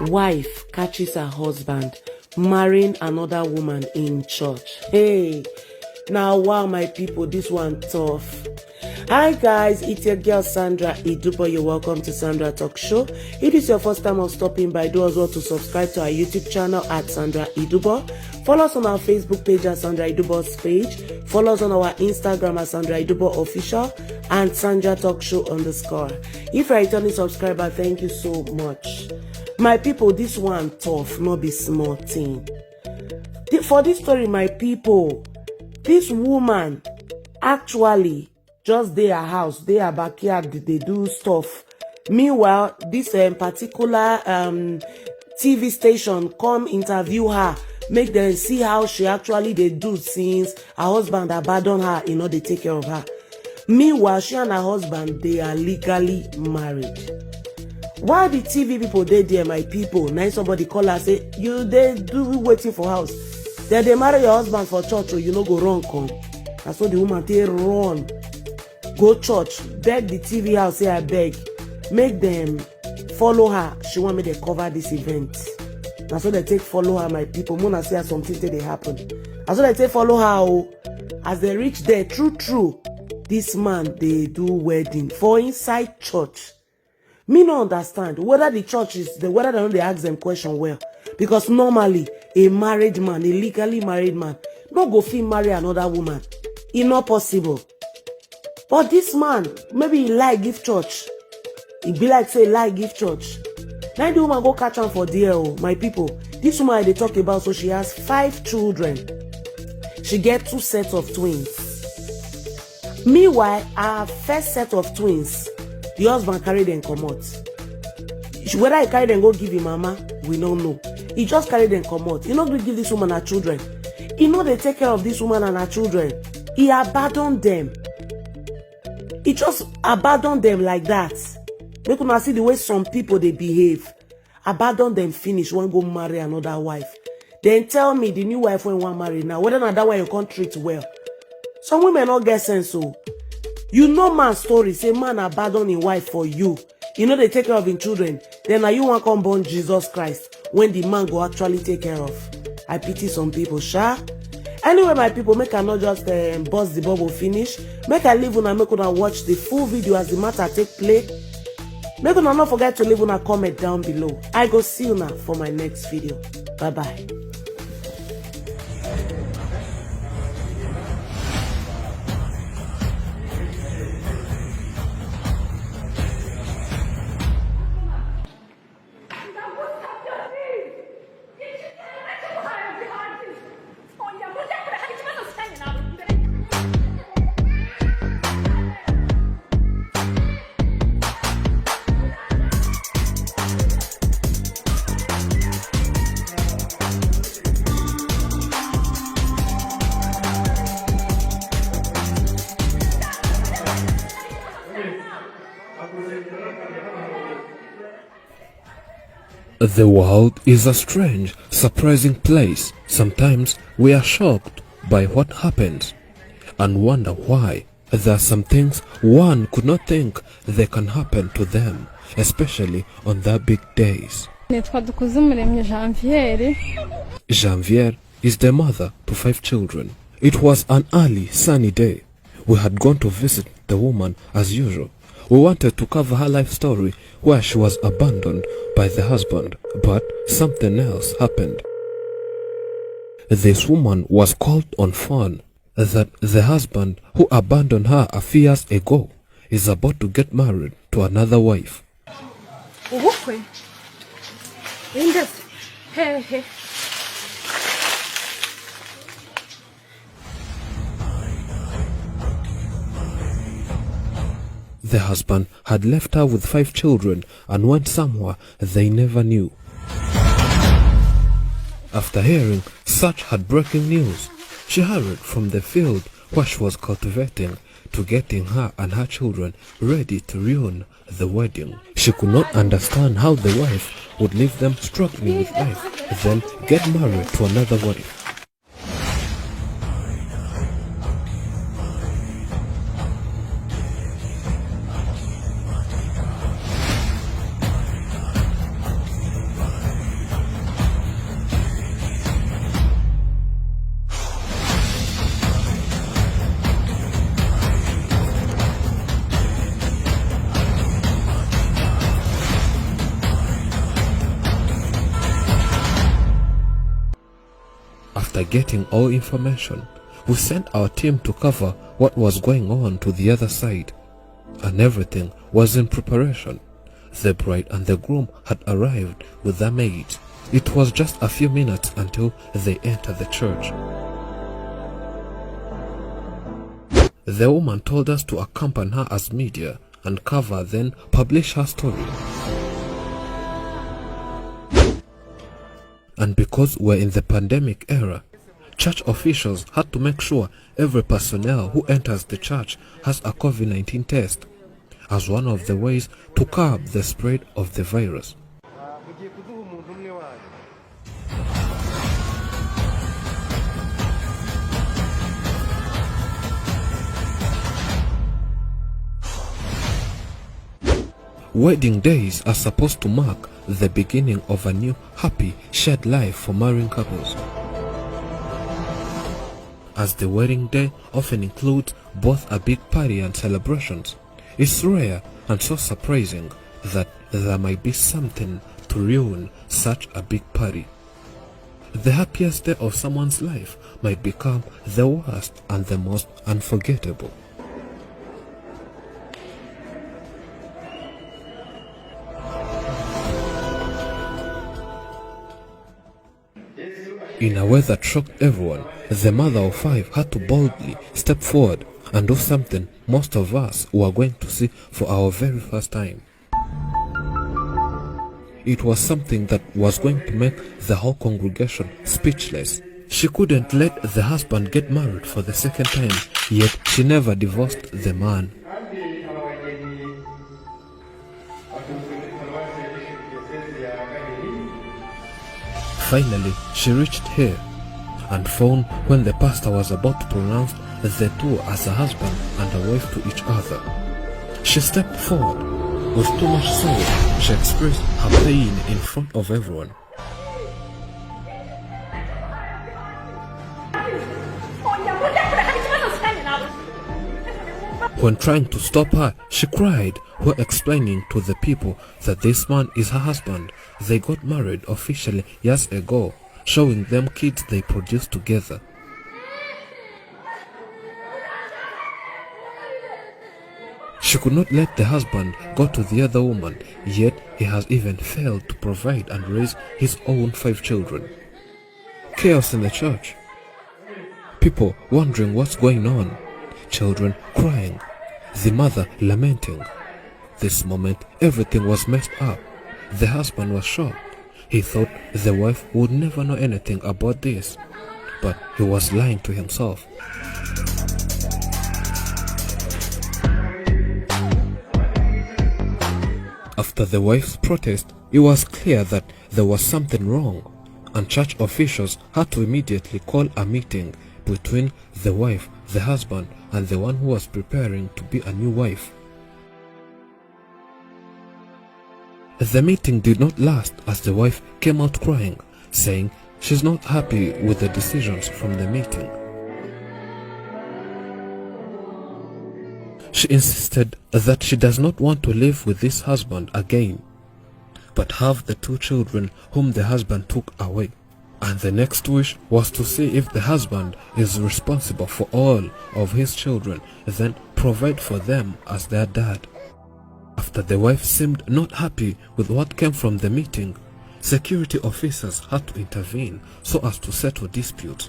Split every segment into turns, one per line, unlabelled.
Wife catches her husband marrying another woman in church. Hey, now wow, my people, this one tough. Hi guys, it's your girl Sandra Idubo. You're welcome to Sandra Talk Show. If it's your first time of stopping by, do as well to subscribe to our YouTube channel at Sandra Idubo. Follow us on our Facebook page at Sandra Idubo's page. Follow us on our Instagram at Sandra Idubo Official and Sandra Talk Show _. If you're a returning subscriber, thank you so much. My people, this one tough, not be small thing. For this story, my people, this woman actually just dey her house, dey her backyard, they do stuff. Meanwhile, this particular TV station come interview her, make them see how she actually they do since her husband abandoned her, they take care of her. Meanwhile, she and her husband, they are legally married. While the TV people they there, my people, now somebody call her say, you they do waiting for house. Then they marry your husband for church, or you no go wrong come. That's what the woman they run. Go church, beg the TV house, say I beg. Make them follow her. She want me to cover this event. That's what they take follow her, my people. Mona say something they happen. That's what they take follow her. Oh. As they reach there, true, this man they do wedding for inside church. Me no understand whether the church is whether they don't ask them question well, because normally a married man, a legally married man, no go fit marry another woman. It's not possible. But this man, maybe he like give church. He be like say like give church. Now the woman go catch him for there, oh, my people. This woman they talk about, so she has 5 children. She get 2 sets of twins. Meanwhile, her first set of twins, the husband carry them come out. Whether he carry them go give him mama, we don't know. He just carry them come out. He not going to give this woman her children. He know they take care of this woman and her children. He abandoned them. He just abandoned them like that. Make una see the way some people they behave. Abandon them, finish, one go marry another wife. Then tell me the new wife when one marry now, whether not that one you can't treat well. Some women not get sense, so you know man's story, say man abandon his wife for you. You know they take care of his children. Then now you want come born Jesus Christ when the man go actually take care of. I pity some people, sha. Anyway, my people, make I not just bust the bubble finish. Make I leave una, make una watch the full video as the matter take place. Make una not forget to leave una comment down below. I go see you now for my next video. Bye bye.
The world is a strange, surprising place. Sometimes we are shocked by what happens and wonder why. There are some things one could not think they can happen to them, especially on their big days. Janvier is the mother to 5 children. It was an early, sunny day. We had gone to visit the woman as usual. We wanted to cover her life story where she was abandoned by the husband, but something else happened. This woman was called on phone that the husband who abandoned her a few years ago is about to get married to another wife. The husband had left her with 5 children and went somewhere they never knew. After hearing such heartbreaking news, she hurried from the field where she was cultivating to getting her and her children ready to ruin the wedding. She could not understand how the wife would leave them struggling with life, then get married to another wife. getting all information. We sent our team to cover what was going on to the other side, and everything was in preparation. The bride and the groom had arrived with their maids. It was just a few minutes until they entered the church. The woman told us to accompany her as media and cover, then publish her story. And because we're in the pandemic era, church officials had to make sure every personnel who enters the church has a COVID-19 test, as one of the ways to curb the spread of the virus. Wedding days are supposed to mark the beginning of a new, happy, shared life for marrying couples. As the wedding day often includes both a big party and celebrations, it's rare and so surprising that there might be something to ruin such a big party. The happiest day of someone's life might become the worst and the most unforgettable. In a way that shocked everyone, the mother of 5 had to boldly step forward and do something most of us were going to see for our very first time. It was something that was going to make the whole congregation speechless. She couldn't let the husband get married for the second time, yet she never divorced the man. Finally, she reached here and found when the pastor was about to pronounce the two as a husband and a wife to each other. She stepped forward. With too much sorrow, she expressed her pain in front of everyone. When trying to stop her, she cried while explaining to the people that this man is her husband. They got married officially years ago, showing them kids they produced together. She could not let the husband go to the other woman, yet he has even failed to provide and raise his own 5 children. Chaos in the church. People wondering what's going on. Children crying. The mother lamenting. This moment, everything was messed up. The husband was shocked. He thought the wife would never know anything about this, but he was lying to himself. After the wife's protest, it was clear that there was something wrong, and church officials had to immediately call a meeting between the wife, the husband, and the one who was preparing to be a new wife. The meeting did not last as the wife came out crying, saying she's not happy with the decisions from the meeting. She insisted that she does not want to live with this husband again, but have the 2 children whom the husband took away. And the next wish was to see if the husband is responsible for all of his children, then provide for them as their dad. After the wife seemed not happy with what came from the meeting, security officers had to intervene so as to settle disputes.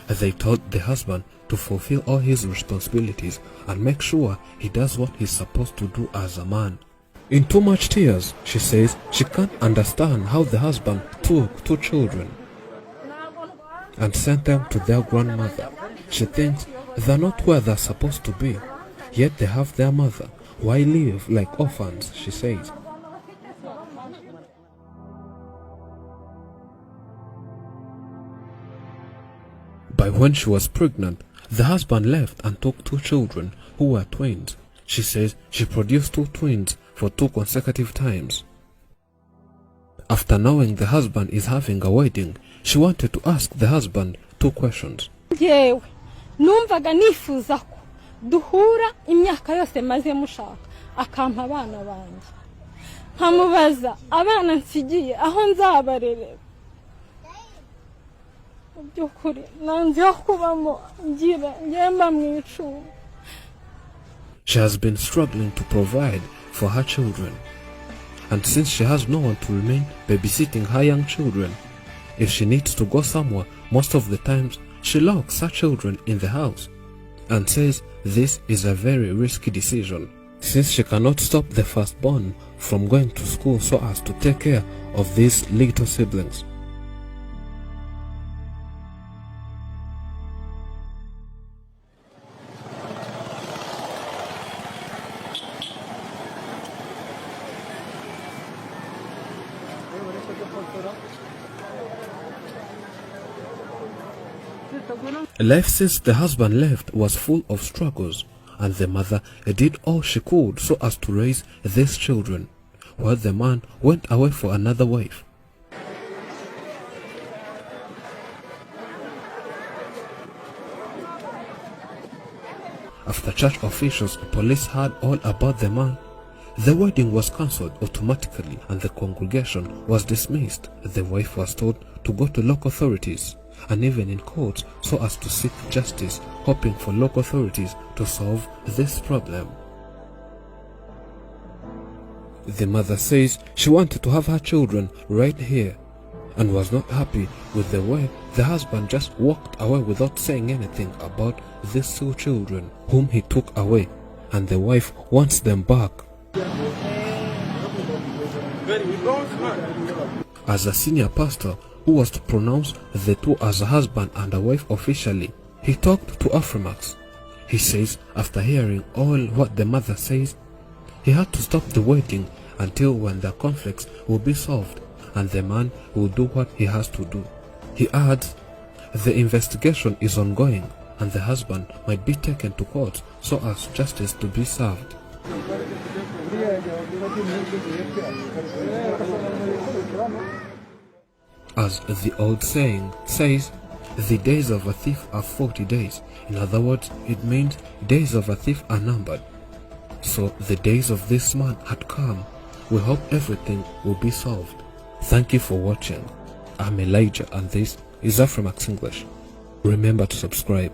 They told the husband to fulfill all his responsibilities and make sure he does what he's supposed to do as a man. In too much tears, she says she can't understand how the husband took 2 children and sent them to their grandmother. She thinks they're not where they're supposed to be, yet they have their mother. Why live like orphans, she says. By when she was pregnant, the husband left and took 2 children who were twins. She says she produced 2 twins for 2 consecutive times. After knowing the husband is having a wedding, she wanted to ask the husband 2 questions.
Yewe, numvaga nifuza ko duhura imyaka yose maze mushaka akampa abana banje. Nkamubaza abana nsigiye aho nzabarerera. mu by'ukuri nanze kubamo ngemba mu icumi.
She has been struggling to provide for her children, and since she has no one to remain babysitting her young children, if she needs to go somewhere, most of the times she locks her children in the house and says this is a very risky decision, since she cannot stop the firstborn from going to school so as to take care of these little siblings. Life since the husband left was full of struggles, and the mother did all she could so as to raise these children, while the man went away for another wife. After church officials, police heard all about the man, the wedding was cancelled automatically and the congregation was dismissed. The wife was told to go to local authorities and even in court so as to seek justice, hoping for local authorities to solve this problem. The mother says she wanted to have her children right here and was not happy with the way the husband just walked away without saying anything about these two children whom he took away, and the wife wants them back. As a senior pastor who was to pronounce the two as a husband and a wife officially, he talked to Afrimax. He says after hearing all what the mother says, he had to stop the wedding until when the conflicts will be solved and the man will do what he has to do. He adds, the investigation is ongoing and the husband might be taken to court so as justice to be served. As the old saying says, the days of a thief are 40 days. In other words, it means days of a thief are numbered. So the days of this man had come. We hope everything will be solved. Thank you for watching. I'm Elijah and this is Afrimax English. Remember to subscribe.